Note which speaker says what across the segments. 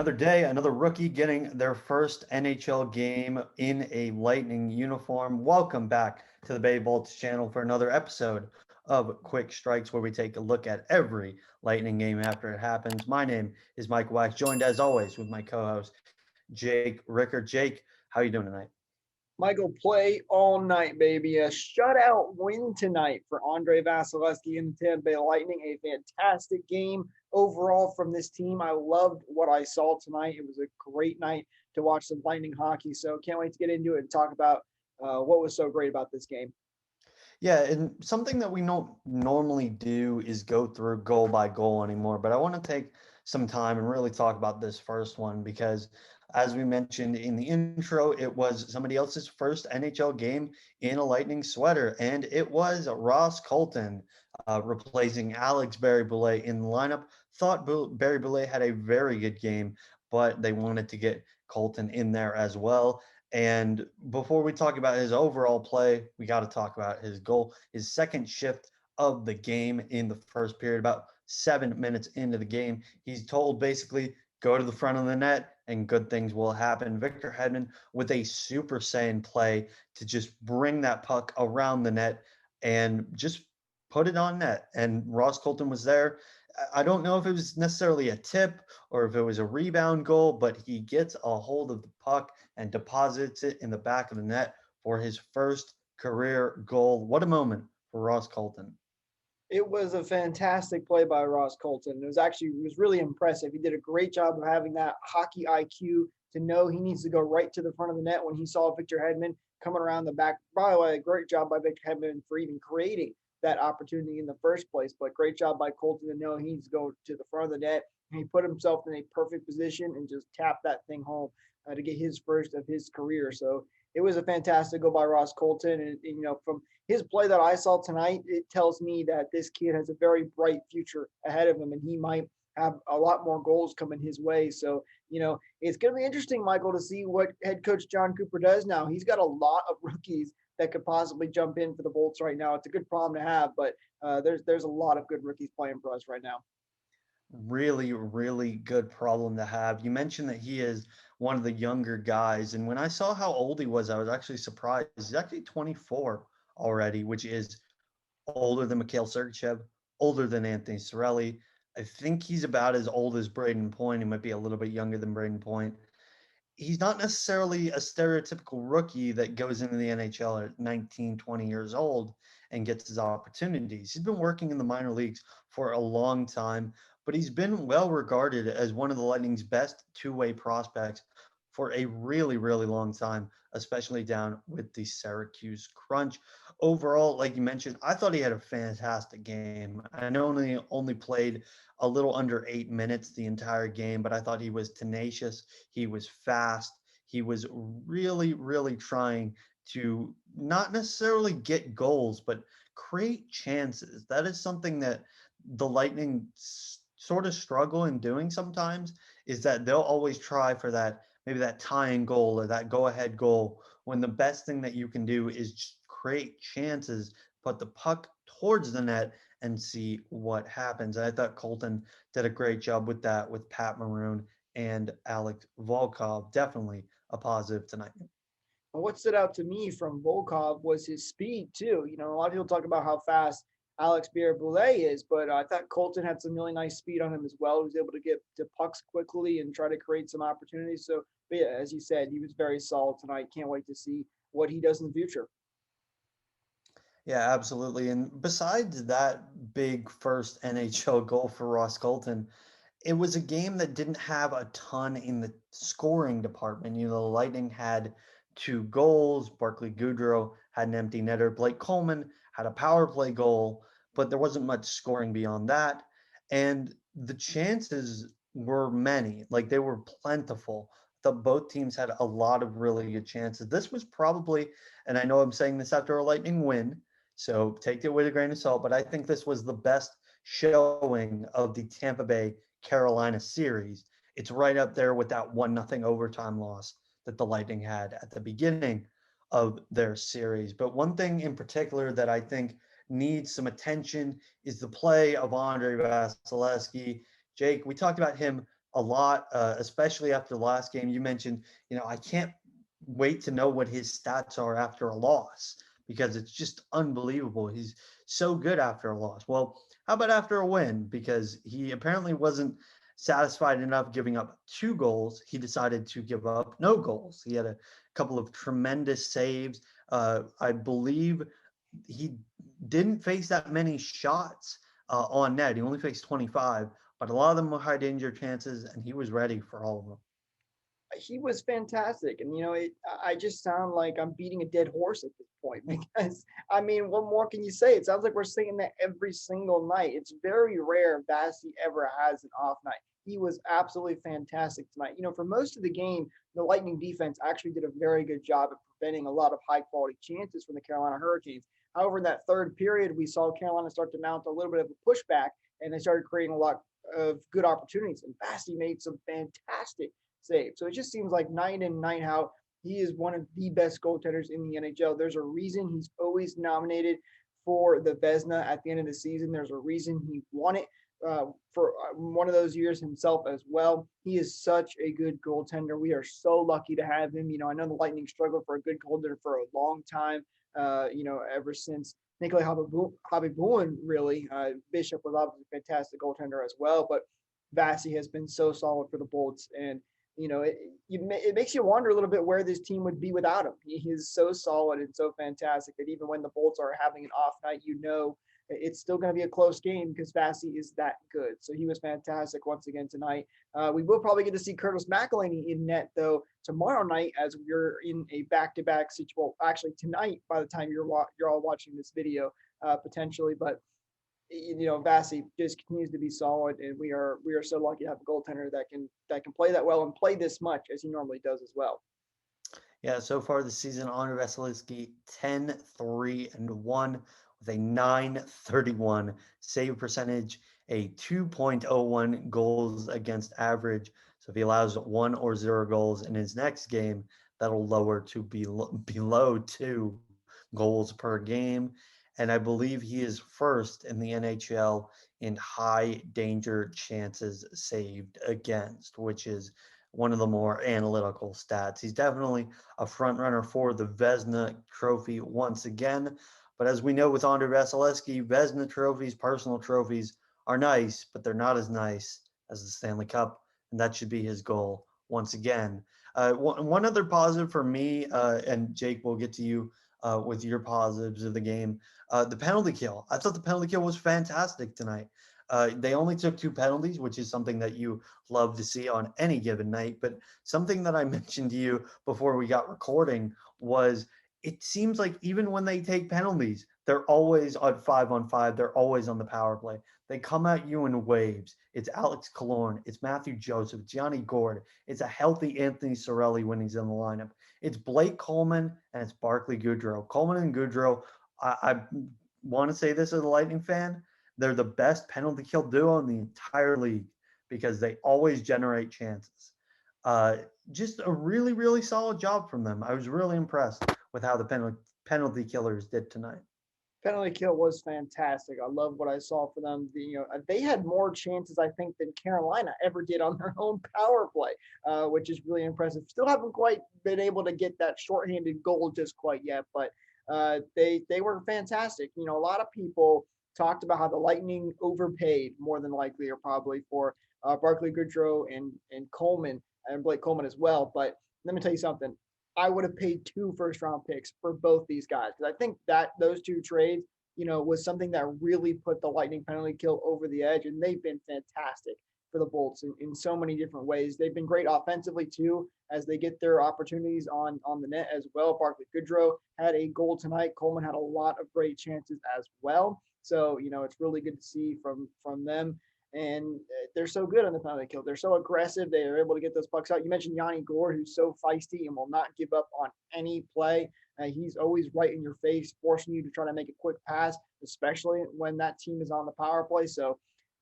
Speaker 1: Another day, another rookie getting their first NHL game in a Lightning uniform. Welcome back to the Bay Bolts channel for another episode of Quick Strikes, where we take a look at every Lightning game after it happens. My name is Mike Wax, joined as always with my co-host Jake Rickard. Jake, how are you doing tonight?
Speaker 2: Michael, play all night, baby. A shutout win tonight for Andrei Vasilevsky and the Tampa Bay Lightning. A fantastic game overall from this team. I loved what I saw tonight. It was a great night to watch some Lightning hockey. So can't wait to get into it and talk about what was so great about this game.
Speaker 1: Yeah, and something that we don't normally do is go through goal by goal anymore, but I want to take some time and really talk about this first one because, as we mentioned in the intro, it was somebody else's first NHL game in a Lightning sweater, and it was Ross Colton replacing Alex Barry-Boulet in the lineup. Thought Barry-Boulet had a very good game, but they wanted to get Colton in there as well. And before we talk about his overall play, we got to talk about his goal, his second shift of the game in the first period, about 7 minutes into the game. He's told basically, go to the front of the net and good things will happen. Victor Hedman with a super saiyan play to just bring that puck around the net and just put it on net. And Ross Colton was there. I don't know if it was necessarily a tip or if it was a rebound goal, but he gets a hold of the puck and deposits it in the back of the net for his first career goal. What a moment for Ross Colton.
Speaker 2: It was a fantastic play by Ross Colton. It was really impressive. He did a great job of having that hockey IQ to know he needs to go right to the front of the net when he saw Victor Hedman coming around the back. By the way, great job by Victor Hedman for even creating that opportunity in the first place. But great job by Colton to know he needs to go to the front of the net. And he put himself in a perfect position and just tapped that thing home to get his first of his career. So it was a fantastic go by Ross Colton. And from his play that I saw tonight, it tells me that this kid has a very bright future ahead of him, and he might have a lot more goals coming his way. So, it's going to be interesting, Michael, to see what head coach John Cooper does now. He's got a lot of rookies that could possibly jump in for the Bolts right now. It's a good problem to have, but there's a lot of good rookies playing for us right now.
Speaker 1: Really, really good problem to have. You mentioned that he is one of the younger guys. And when I saw how old he was, I was actually surprised. He's actually 24 already, which is older than Mikhail Sergachev, older than Anthony Cirelli. I think he's about as old as Braden Point. He might be a little bit younger than Braden Point. He's not necessarily a stereotypical rookie that goes into the NHL at 19, 20 years old and gets his opportunities. He's been working in the minor leagues for a long time, but he's been well regarded as one of the Lightning's best two-way prospects for a really, really long time, especially down with the Syracuse Crunch. Overall, like you mentioned, I thought he had a fantastic game. I know he only played a little under 8 minutes the entire game, but I thought he was tenacious. He was fast. He was really, really trying to not necessarily get goals, but create chances. That is something that the Lightning sort of struggle in doing sometimes, is that they'll always try for that, maybe that tying goal or that go ahead goal, when the best thing that you can do is just create chances, put the puck towards the net and see what happens. And I thought Colton did a great job with that with Pat Maroon and Alex Volkov. Definitely a positive tonight.
Speaker 2: And what stood out to me from Volkov was his speed too. A lot of people talk about how fast Alex Boulet is, but I thought Colton had some really nice speed on him as well. He was able to get to pucks quickly and try to create some opportunities. So, but yeah, as you said, he was very solid tonight. Can't wait to see what he does in the future.
Speaker 1: Yeah, absolutely. And besides that big first NHL goal for Ross Colton, it was a game that didn't have a ton in the scoring department. The Lightning had two goals. Barclay Goodrow had an empty netter. Blake Coleman had a power play goal, but there wasn't much scoring beyond that. And the chances were many, like they were plentiful. Both teams had a lot of really good chances. This was probably, and I know I'm saying this after a Lightning win, so take it with a grain of salt, but I think this was the best showing of the Tampa Bay Carolina series. It's right up there with that 1-0 overtime loss that the Lightning had at the beginning of their series. But one thing in particular that I think needs some attention is the play of Andrei Vasilevsky. Jake, we talked about him a lot, especially after the last game. You mentioned, I can't wait to know what his stats are after a loss because it's just unbelievable. He's so good after a loss. Well, how about after a win? Because he apparently wasn't satisfied enough giving up 2 goals. He decided to give up no goals. He had a couple of tremendous saves. I believe he didn't face that many shots on net. He only faced 25, but a lot of them were high danger chances, and he was ready for all of them.
Speaker 2: He was fantastic. And I just sound like I'm beating a dead horse at this point because I mean, what more can you say? It sounds like we're saying that every single night. It's very rare Bassey ever has an off night. He was absolutely fantastic tonight. For most of the game, the Lightning defense actually did a very good job of preventing a lot of high quality chances from the Carolina Hurricanes. However, in that third period, we saw Carolina start to mount a little bit of a pushback, and they started creating a lot of good opportunities. And Bassey made some fantastic save. So it just seems like night in, night out, he is one of the best goaltenders in the NHL. There's a reason he's always nominated for the Vezina at the end of the season. There's a reason he won it for one of those years himself as well. He is such a good goaltender. We are so lucky to have him. I know the Lightning struggled for a good goaltender for a long time. Ever since Nikolai Habibulin, really. Bishop was obviously a fantastic goaltender as well, but Vassy has been so solid for the Bolts, and it makes you wonder a little bit where this team would be without him. He is so solid and so fantastic that even when the Bolts are having an off night, it's still going to be a close game because Vassy is that good. So he was fantastic once again tonight. We will probably get to see Curtis McElhinney in net though tomorrow night as we're in a back-to-back situation. Well, actually tonight by the time you're all watching this video potentially, but Vassy just continues to be solid, and we are so lucky to have a goaltender that can play that well and play this much as he normally does as well.
Speaker 1: Yeah, so far this season, Honor Vasilevsky 10-3-1 with a 931 save percentage, a 2.01 goals against average. So if he allows 1 or 0 goals in his next game, that'll lower to below 2 goals per game. And I believe he is first in the NHL in high danger chances saved against, which is one of the more analytical stats. He's definitely a front runner for the Vezina trophy once again. But as we know with Andrei Vasilevsky, Vezina trophies, personal trophies are nice, but they're not as nice as the Stanley Cup. And that should be his goal once again. One other positive for me, and Jake, we'll get to you with your positives of the game. The penalty kill. I thought the penalty kill was fantastic tonight. They only took 2 penalties, which is something that you love to see on any given night. But something that I mentioned to you before we got recording was it seems like even when they take penalties, they're always on 5-on-5. They're always on the power play. They come at you in waves. It's Alex Killorn. It's Matthew Joseph. Gianni Gord. It's a healthy Anthony Cirelli when he's in the lineup. It's Blake Coleman and it's Barclay Goodrow. Coleman and Goodrow, I want to say this as a Lightning fan, they're the best penalty kill duo in the entire league because they always generate chances. Uh, just a really, really solid job from them. I was really impressed with how the penalty killers did tonight.
Speaker 2: Penalty kill was fantastic. I love what I saw for them. They had more chances, I think, than Carolina ever did on their own power play, which is really impressive. Still haven't quite been able to get that shorthanded goal just quite yet, but they were fantastic. A lot of people talked about how the Lightning overpaid more than likely or probably for Barclay Goodrow and Coleman and Blake Coleman as well. But let me tell you something. I would have paid 2 first-round picks for both these guys because I think that those 2 trades, was something that really put the Lightning penalty kill over the edge, and they've been fantastic for the Bolts in so many different ways. They've been great offensively too as they get their opportunities on the net as well. Barclay Goodrow had a goal tonight. Coleman had a lot of great chances as well. So it's really good to see from them. And they're so good on the penalty kill. They're so aggressive. They are able to get those pucks out. You mentioned Yanni Gord, who's so feisty and will not give up on any play. He's always right in your face, forcing you to try to make a quick pass, especially when that team is on the power play. So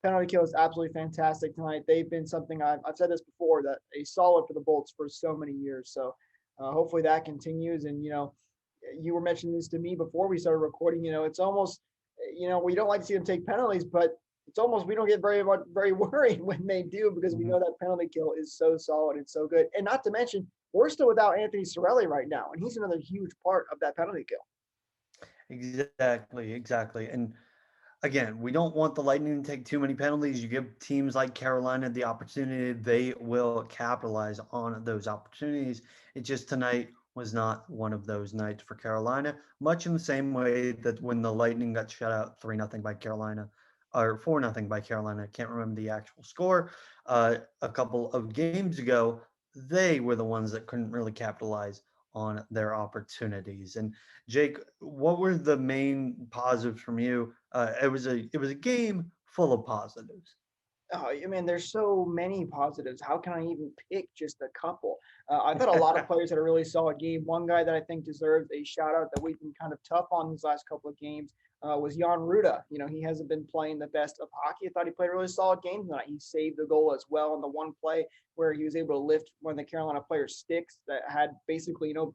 Speaker 2: penalty kill is absolutely fantastic tonight. They've been something I've said this before, that a solid for the Bolts for so many years. So hopefully that continues. And, you were mentioning this to me before we started recording, it's almost, we don't like to see them take penalties, but it's almost we don't get very worried when they do because we
Speaker 1: Mhm.
Speaker 2: know that penalty kill is so solid and so good. And not to mention, we're still without Anthony Sorelli right now, and he's another huge part of that penalty kill.
Speaker 1: Exactly, exactly. And again, we don't want the Lightning to take too many penalties. You give teams like Carolina the opportunity, they will capitalize on those opportunities. It just tonight was not one of those nights for Carolina, much in the same way that when the Lightning got shut out 3-0 by Carolina or 4-0 by Carolina, I can't remember the actual score, a couple of games ago, they were the ones that couldn't really capitalize on their opportunities. And Jake, what were the main positives from you? It was a game full of positives.
Speaker 2: Oh, I mean, there's so many positives. How can I even pick just a couple? I thought a lot of players had a really solid game. One guy that I think deserves a shout out that we've been kind of tough on these last couple of games was Jan Ruda. You know, he hasn't been playing the best of hockey. I thought he played a really solid game tonight. He saved the goal as well on the one play where he was able to lift one of the Carolina players' sticks that had basically, an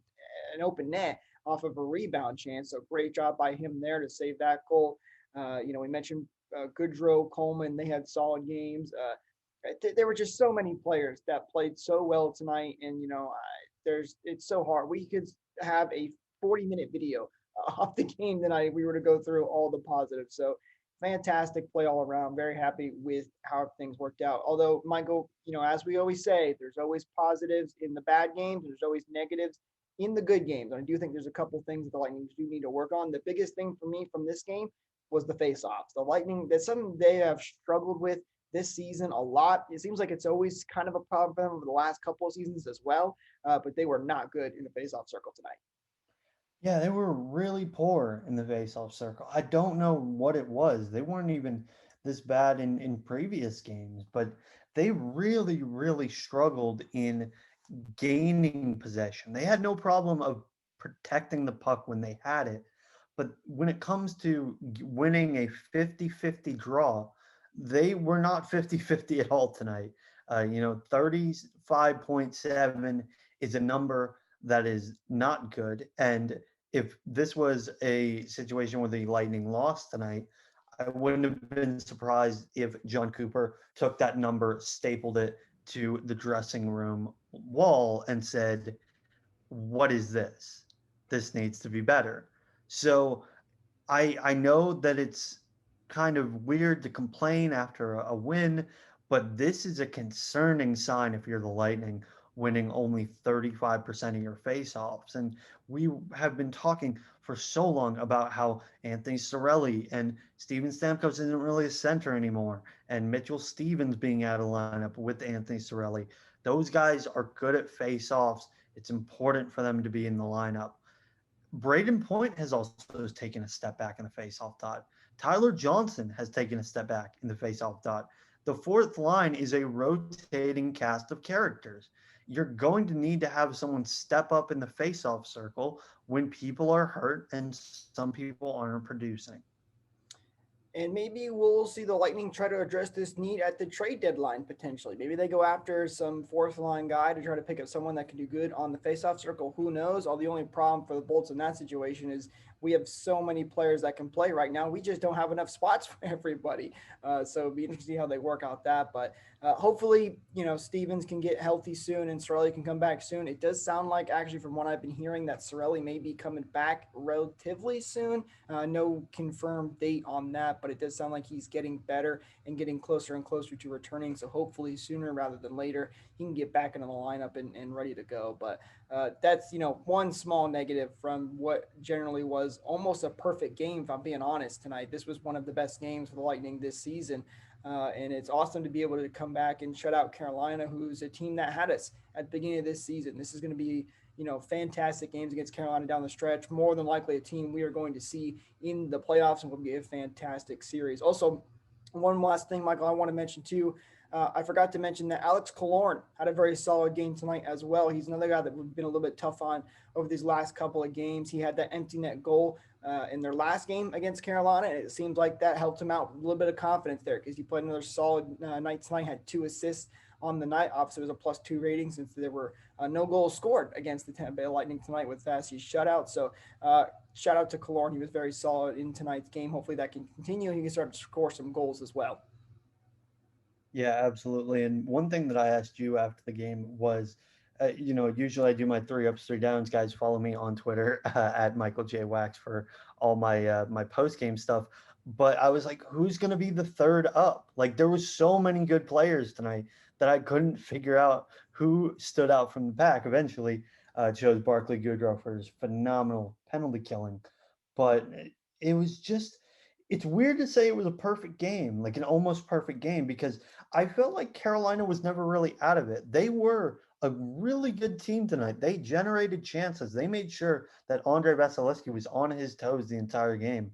Speaker 2: open net off of a rebound chance. So great job by him there to save that goal. We mentioned Goodrow, Coleman, they had solid games. There were just so many players that played so well tonight, and it's so hard. We could have a 40-minute video off the game tonight if we were to go through all the positives. So fantastic play all around. Very happy with how things worked out. Although, Michael, as we always say, there's always positives in the bad games. There's always negatives in the good games. And I do think there's a couple things that the Lightning do need to work on. The biggest thing for me from this game was the face-offs. The Lightning, that's something they have struggled with this season a lot. It seems like it's always kind of a problem for them over the last couple of seasons as well, but they were not good in the face-off circle tonight.
Speaker 1: Yeah, they were really poor in the face-off circle. I don't know what it was. They weren't even this bad in previous games, but they really, really struggled in gaining possession. They had no problem of protecting the puck when they had it. But when it comes to winning a 50-50 draw, they were not 50-50 at all tonight. 35.7 is a number that is not good. And if this was a situation where the Lightning lost tonight, I wouldn't have been surprised if John Cooper took that number, stapled it to the dressing room wall, and said, "What is this? This needs to be better." So I know that it's kind of weird to complain after a win, but this is a concerning sign if you're the Lightning winning only 35% of your faceoffs. And we have been talking for so long about how Anthony Sorelli and Steven Stamkos isn't really a center anymore, and Mitchell Stevens being out of lineup with Anthony Sorelli. Those guys are good at faceoffs. It's important for them to be in the lineup. Braden Point has also taken a step back in the faceoff dot. Tyler Johnson has taken a step back in the faceoff dot. The fourth line is a rotating cast of characters. You're going to need to have someone step up in the faceoff circle when people are hurt and some people aren't producing.
Speaker 2: And maybe we'll see the Lightning try to address this need at the trade deadline potentially. Maybe they go after some fourth line guy to try to pick up someone that can do good on the faceoff circle. Who knows? All the only problem for the Bolts in that situation is we have so many players that can play right now. We just don't have enough spots for everybody. So it'll be interesting to see how they work out that. But hopefully, Stevens can get healthy soon and Sorelli can come back soon. It does sound like, actually, from what I've been hearing, that Sorelli may be coming back relatively soon. No confirmed date on that, but it does sound like he's getting better and getting closer and closer to returning. So hopefully sooner rather than later, he can get back into the lineup and ready to go. But that's one small negative from what generally was almost a perfect game. If I'm being honest, tonight this was one of the best games for the Lightning this season. And it's awesome to be able to come back and shut out Carolina, who's a team that had us at the beginning of this season. This is going to be fantastic games against Carolina down the stretch. More than likely, a team we are going to see in the playoffs and will be a fantastic series. Also, one last thing, Michael, I want to mention too. I forgot to mention that Alex Killorn had a very solid game tonight as well. He's another guy that we've been a little bit tough on over these last couple of games. He had that empty net goal in their last game against Carolina, and it seems like that helped him out with a little bit of confidence there because he played another solid night tonight, had 2 assists on the night. Obviously, it was a +2 rating since there were no goals scored against the Tampa Bay Lightning tonight with Thassy's shutout. So shout out to Killorn. He was very solid in tonight's game. Hopefully that can continue. He can start to score some goals as well.
Speaker 1: Yeah, absolutely. And one thing that I asked you after the game was, usually I do my three ups, three downs. Guys, follow me on Twitter at Michael J Wax for all my post game stuff. But I was like, who's going to be the third up? Like there was so many good players tonight that I couldn't figure out who stood out from the pack. Eventually, chose Barkley Goodrow for his phenomenal penalty killing, but it was just. It's weird to say it was a perfect game, like an almost perfect game, because I felt like Carolina was never really out of it. They were a really good team tonight. They generated chances. They made sure that Andre Vasilevsky was on his toes the entire game.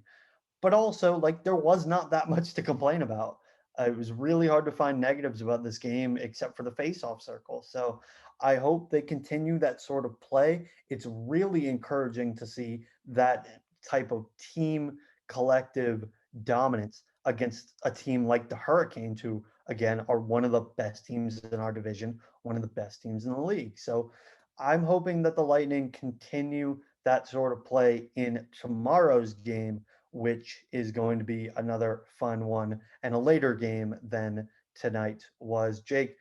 Speaker 1: But also, like, there was not that much to complain about. It was really hard to find negatives about this game except for the face-off circle. So I hope they continue that sort of play. It's really encouraging to see that type of team collective dominance against a team like the Hurricanes, who again are one of the best teams in our division, one of the best teams in the league. So I'm hoping that the Lightning continue that sort of play in tomorrow's game, which is going to be another fun one and a later game than tonight was. Jake,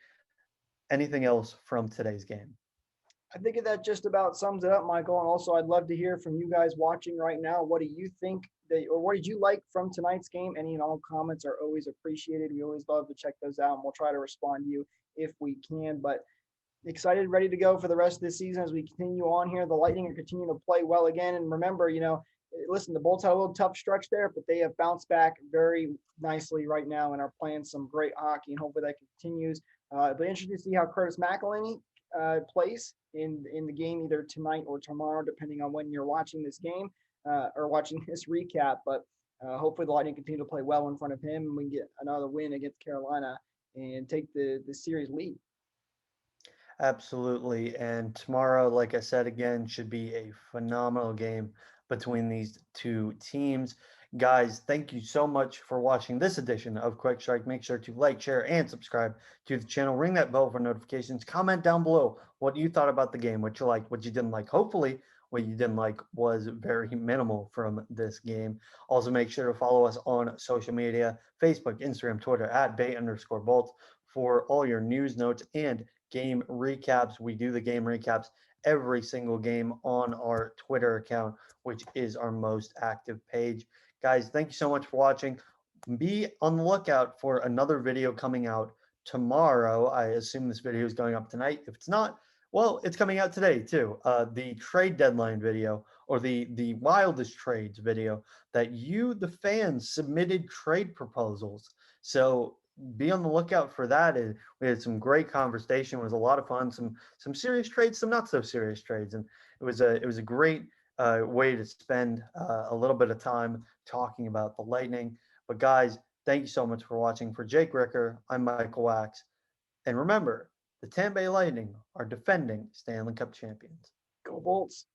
Speaker 1: anything else from today's game?
Speaker 2: I think that just about sums it up, Michael. And also, I'd love to hear from you guys watching right now. What do you think that, or what did you like from tonight's game? Any and all comments are always appreciated. We always love to check those out, and we'll try to respond to you if we can. But excited, ready to go for the rest of the season as we continue on here. The Lightning are continuing to play well again. And remember, listen, the Bolts had a little tough stretch there, but they have bounced back very nicely right now and are playing some great hockey. And hopefully that continues. It'll be interesting to see how Curtis McElhinney plays in the game either tonight or tomorrow, depending on when you're watching this game or watching this recap. But hopefully the Lightning continue to play well in front of him, and we can get another win against Carolina and take the series lead.
Speaker 1: Absolutely. And tomorrow, like I said again, should be a phenomenal game between these two teams. Guys, thank you so much for watching this edition of Quick Strike. Make sure to like, share, and subscribe to the channel. Ring that bell for notifications. Comment down below what you thought about the game, what you liked, what you didn't like. Hopefully, what you didn't like was very minimal from this game. Also, make sure to follow us on social media, Facebook, Instagram, Twitter, at Bay_Bolts for all your news, notes, and game recaps. We do the game recaps every single game on our Twitter account, which is our most active page. Guys, thank you so much for watching. Be on the lookout for another video coming out tomorrow. I assume this video is going up tonight. If it's not, well, it's coming out today too. The trade deadline video, or the wildest trades video that you, the fans, submitted trade proposals. So be on the lookout for that. We had some great conversation. It was a lot of fun. Some serious trades, some not so serious trades, and it was a great way to spend a little bit of time talking about the Lightning. But guys, thank you so much for watching. For Jake Ricker, I'm Michael Wax, and remember, the Tampa Bay Lightning are defending Stanley Cup champions.
Speaker 2: Go Bolts.